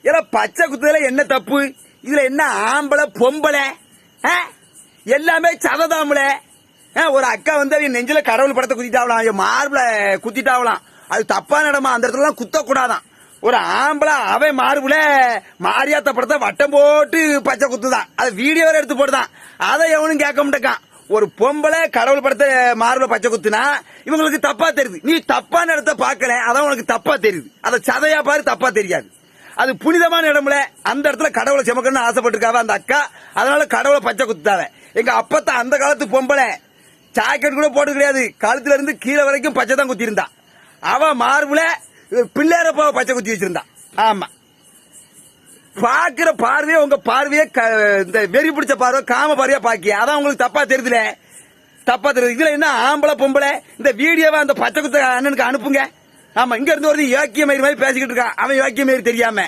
ஏன்னா பச்சை குத்துதல என்ன தப்பு? இதுல என்ன ஆம்பளை பொம்பளை எல்லாமே சததாம்பள. ஒரு அக்கா வந்து அவங்க நெஞ்சில கடவுள் படத்தை குத்திட்டாவலாம், மார்பிள குத்திட்டாவலாம். அது தப்பான இடமா, அந்த இடத்துல குத்த கூடாதான். ஒரு ஆம்பளை அவன் மார்புல மாரியாத்த படத்தை வட்டம் போட்டு பச்சை குத்துதான், அது வீடியோ எடுத்து போட்டுதான். அதை எவனும் கேட்க மாட்டேக்கான். ஒரு பொம்பளை கடவுள் படத்தை மார்புல பச்சை குத்துனா இவங்களுக்கு தப்பா தெரியுது. நீ தப்பான இடத்த பாக்கல, அதான் உனக்கு தப்பா தெரியுது. அதை சதையா பாரு, தப்பா தெரியாது. அது புனிதமான இடம்ல, அந்த இடத்துல கடவுளை செமக்கணும்னு ஆசைப்பட்டிருக்காவ அந்த அக்கா, அதனால கடவுளை பச்சை குத்துட்டாவ. எங்க அப்பத்தான் அந்த காலத்து பொம்பளை ஜாக்கெட் கூட போட்டு கிடையாது, கழுத்துல இருந்து கீழே வரைக்கும் பச்சை தான் குத்தி இருந்தா. அவ மார்புல பிள்ளையாரப்ப பச்சை குத்தி வச்சிருந்தா. ஆமா, பாக்குற பார்வையே உங்க பார்வையே இந்த வெறி பிடிச்ச பார்வை, காம பார்வையா பாக்கிய, அதான் உங்களுக்கு தப்பா தெரியுதுல. தப்பா தெரியுது. இதுல என்ன ஆம்பளை பொம்பளை? இந்த வீடியோவை அந்த பச்சை குத்த அண்ணனுக்கு அனுப்புங்க. ஆமா, இங்க இருந்து ஒரு யோக்கிய மயிர் மாதிரி பேசிக்கிட்டு இருக்கான், அவன் யோக்கிய மயிர் தெரியாம.